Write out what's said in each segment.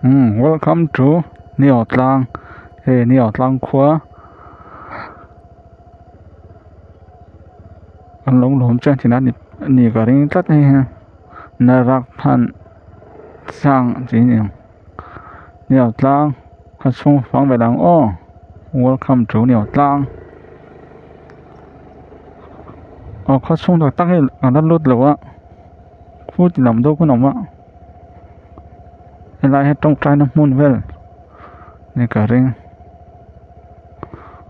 Welcome to Neo Tlang. Hey, Neo Tlang khóa. Anh lông lùm chân thì nì cả rin tắt hay ha. Nà rạc phan sang chỉ nhiều. Neo Tlang. Khá chung phóng về làng ô. Welcome to Neo Tlang. Khá chung đặc tắc hay đắt lút lâu á. Phú thì làm đâu có nóng á. Lại hết trong trai nó môn về nè cả rin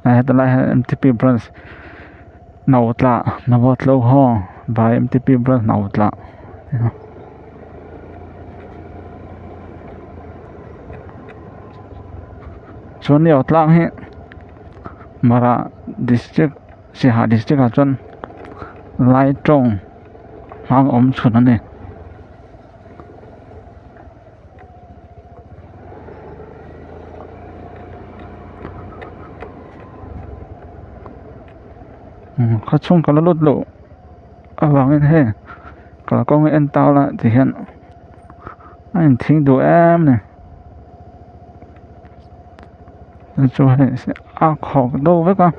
hết lại hết MTP branch nào lạ nó vót lâu ho và MTP branch nào lạ cho nhiều lạ hết mà ra district sẽ hạ district à chân lại trong hàng ống chuẩn này khá chung cả lốt lộ vàng lên thế cả con người anh tao là thì hiện anh thính đồ em này cho hệ sẽ khó đâu với con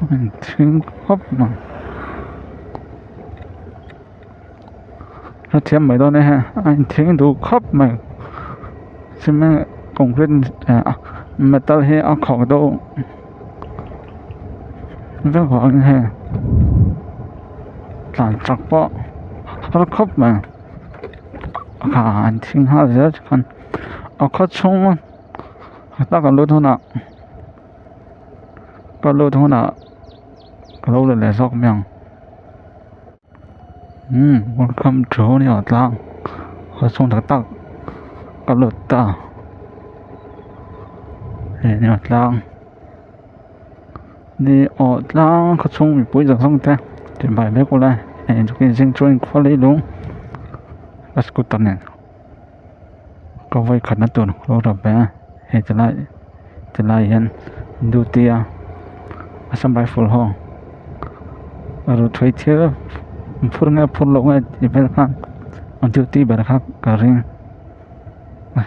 anh thính khóc mà nó thêm mấy đôi này ha anh thính đủ khóc mà xem mà concrete metal hay khó đâu rất khó anh ha làm chặt bỏ nó khóc mà anh thính ha rất con khóc chung ta còn lối thôi nào có lối thôi nào có lâu là dọc miệng welcome to Neo Tlang có chung thật tắc có lối ta Neo Tlang Neo Tlang có chung bị bụi dọc xong thế thì bài bé cô lại cho cái dân chuyên khoa lấy đúng là scoot tầm này có vay khẩn tuần lâu rồi bé trở lại hiện đu tia asam bài full home rồi thuê thiết phun ngay phun lỗ ngay thì phải khác on duty phải khác cả riêng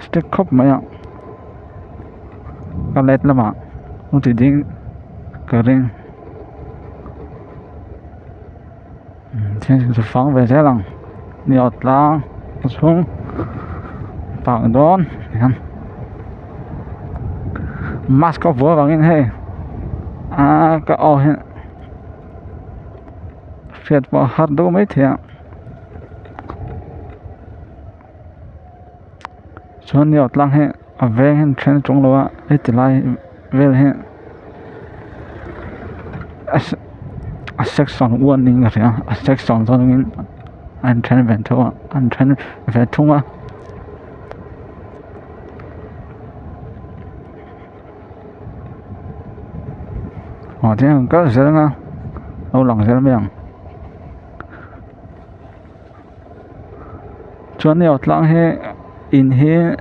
stick khóc mấy ạ cái led lắm ạ không chỉ đi cả riêng trên sự phóng về thế lòng Neo Tlang xuống phẳng đón mask có vừa vào nghe hay cái ô hiện phiệt vào hạt đâu mấy thiệt cho Neo Tlang hiện về hiện trên trong lúa ít lại về hiện section warning rồi section cho nên anh trên về thôi anh trên về thung á thế có gì đó lâu lòng sẽ miệng cho Neo Tlang he in he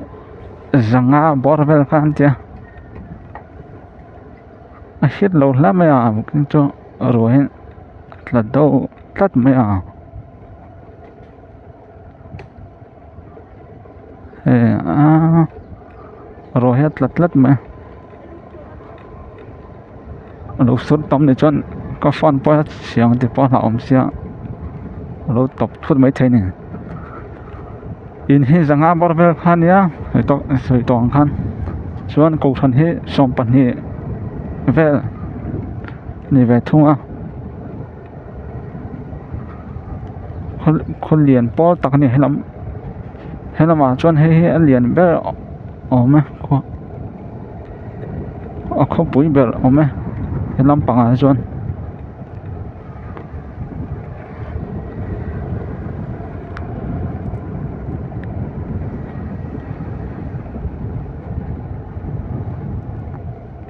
zanga borvel kan tia hit lâu lắm mà cái cho rồi là đâu tắt mà rồi hết lật mà lúc xuất tóm để chọn có phun bao xiang thì bao hỏng xiang lúc tập phun mấy thế này in hi zanga borvel khan ya soi tong khan chuan ko than hi som pan hi về ni về thung à con liền po tắc này hay lắm mà chuan hi liền bé ôm á không bụi bé ôm á hay lắm bằng à chuan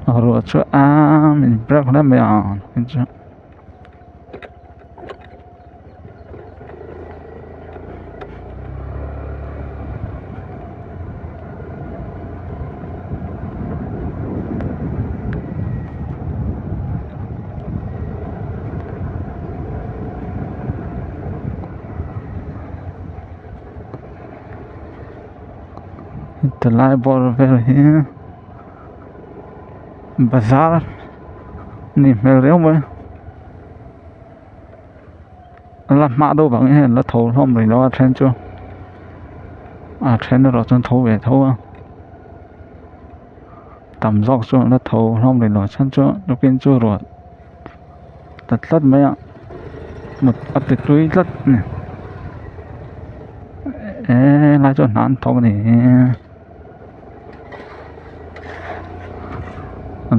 rồi cho mình break nó mày à chứ the library over here bazaar nè mèo réo mới là mã đâu bằng cái là thầu không rồi nó trên chưa à trên nó trên thầu về thầu à tầm dọc xuống nó thầu không rồi nó trên chưa nó bên chưa rồi tật lất mấy ạ một ấp tuyệt đối lất nè ê lại cho nán thầu này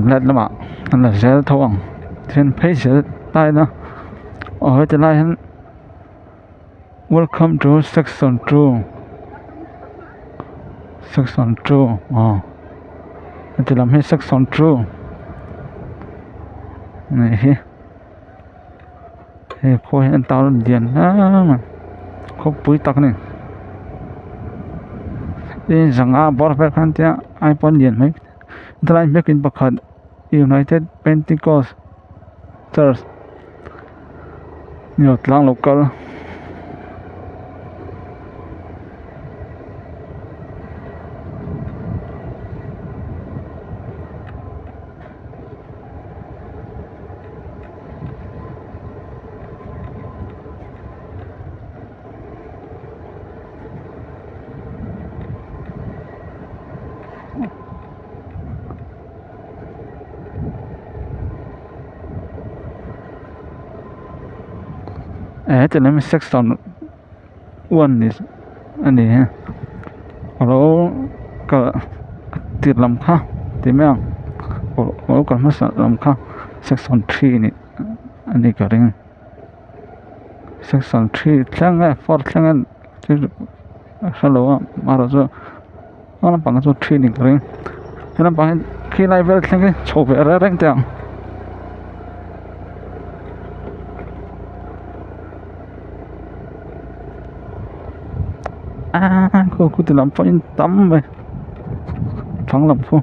lất lắm ạ là sẽ thầu bằng trên page sẽ tay đó ở trên này welcome to section 2 section 2 thì làm hết section 2 này thì khôi anh tao điện mà không bụi tắc này thì rằng bỏ về khăn tia iPhone điện mấy cái này mấy cái bậc hạt United Pentecostal Church nhiều làng local thì làm section 1 này anh này rồi cái tiệt làm khác thì mấy ông rồi còn mất làm khác section 3 này anh này cái này section 3 chẳng cái 4 chẳng cái chứ hello mà rồi nó bằng cái 3 này cái này nó bằng khi này về chẳng cái chụp về ra răng tiếng cô tự làm phải tắm vậy thắng làm không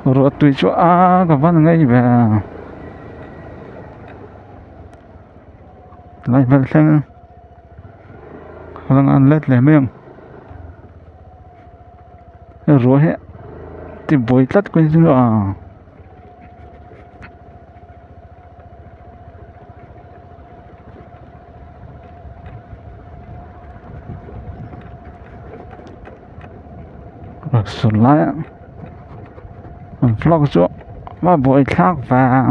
rồi tùy chỗ các bạn ngay về lại về xem đang ăn lết lên miệng rồi hết thì bồi tất quên chưa rồi lại vlog chỗ mà buổi khác và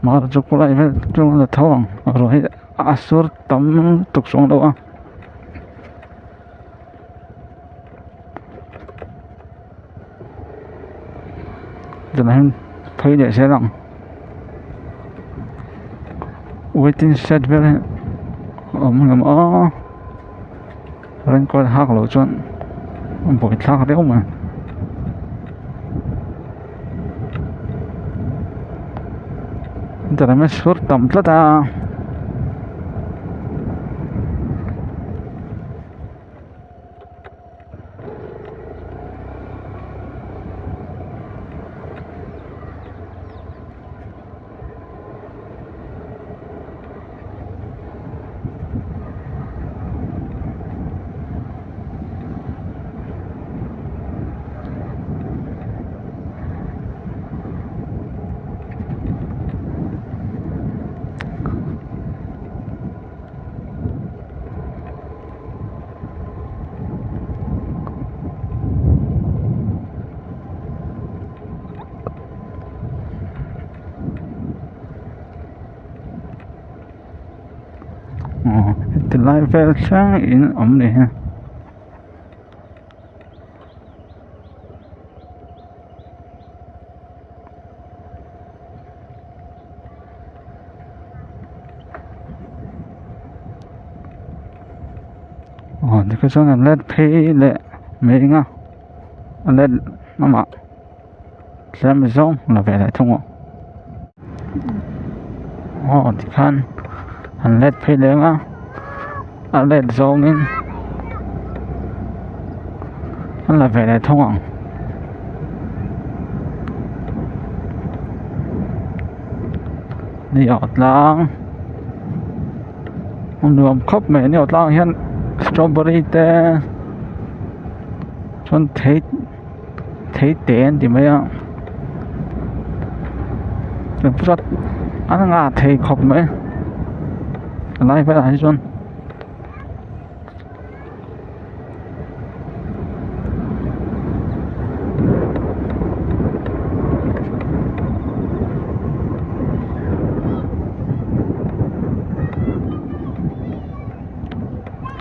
mà chỗ cô lại với chung là thong rồi asur tắm tục xuống đâu cho nên thấy để xe lặng waiting set về mình làm rồi coi hạc lỗ chọn buổi khác đấy không mà Jadi masyhur template thì lại về sáng in ẩm này ha thì cái số ngàn led pay lệ mấy ngà led mà xem giống là về lại thông thì khăn led pay lệ ngà led giống nên là về lại thông đi ở lang đường khắp mẹ đi ở lang hiện strawberry te chọn thấy tiền thì mấy đừng rất ăn ngà thấy khắp mấy lại phải lại chọn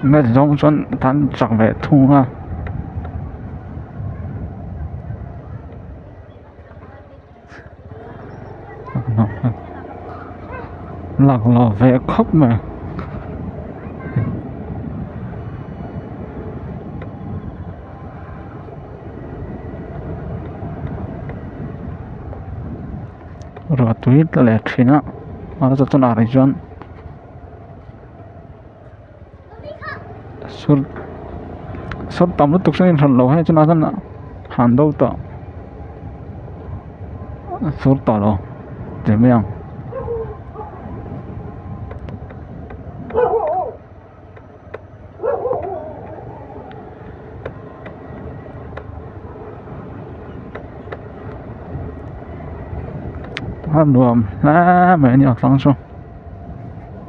nghe giống chọn tan chặt về thùng lạc lò về khóc mà rồi túi lẻ trên á nó rất là rẻ chọn suốt tầm lúc tục sinh thần lầu hay cho nó thân hàn đâu tọ suốt tỏ rồi thế mấy luồng lá mấy nhiều tăng số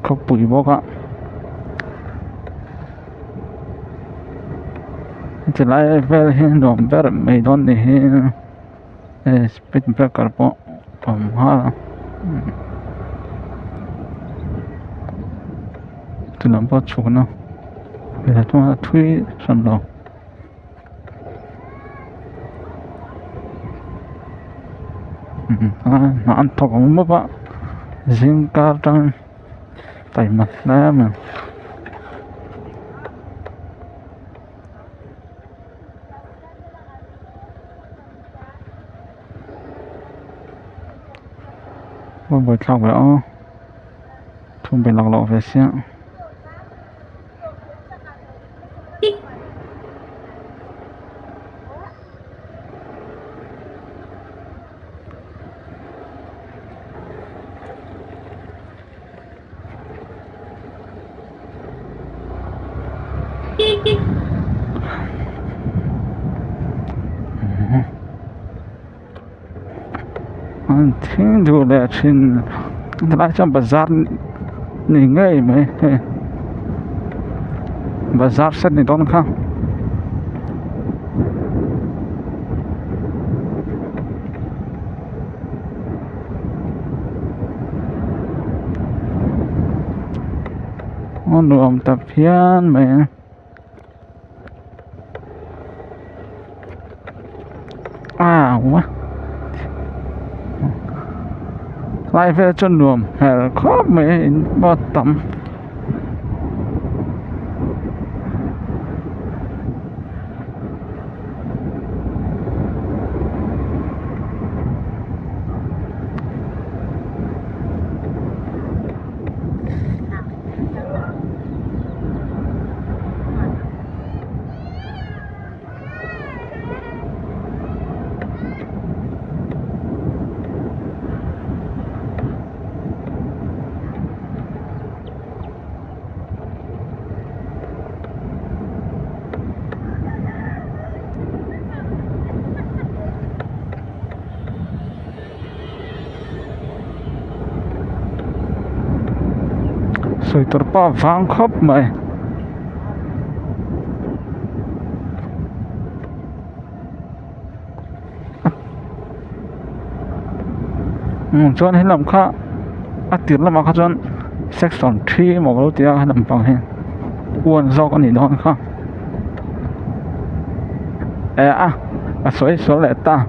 không bụi bốc ạ chỉ lại về hiện luồng về mấy đòn thì speed breaker bộ ha từ làm bao chú nó để là chúng ta thuê sản phẩm nó ăn thọc cũng mất vậy riêng cả trong tay mặt ra mà buổi sau vậy không bị lạc lộ về xe thiên đủ lệ trên lại trong bazar nghỉ ngơi mấy bazar set này đó không đường tập hiên mẹ quá lại về chân đường hè khó mấy bao tầm rồi tôi bỏ vang khóc mày cho nên làm khác tiếng làm khác chọn section 3 một cái tiếng hay làm bằng hen uốn do con gì đó không số lẻ ta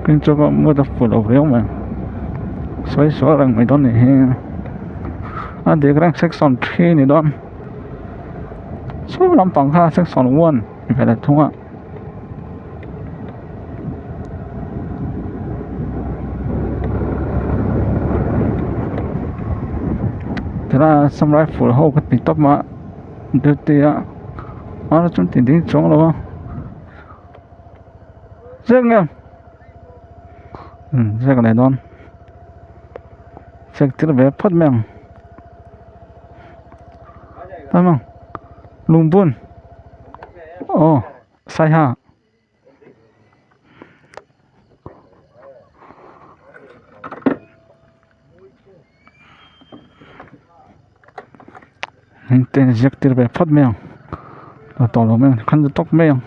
kinh cho có mua tập phụ đầu riêu mà xoay xóa rằng mấy đón này để cái răng section 3 này đón số làm bằng ha section 1 phải là thông ạ thế là xong rồi phụ hậu cái tít tóc mà đưa tiền nó chúng tiền đi xuống rồi rất nghe rất cái này đón rất tiếc về phát miệng phải không lùng bún sai ha tên giặc tiếc về phát miệng là tỏ lộ miệng khăn tóc miệng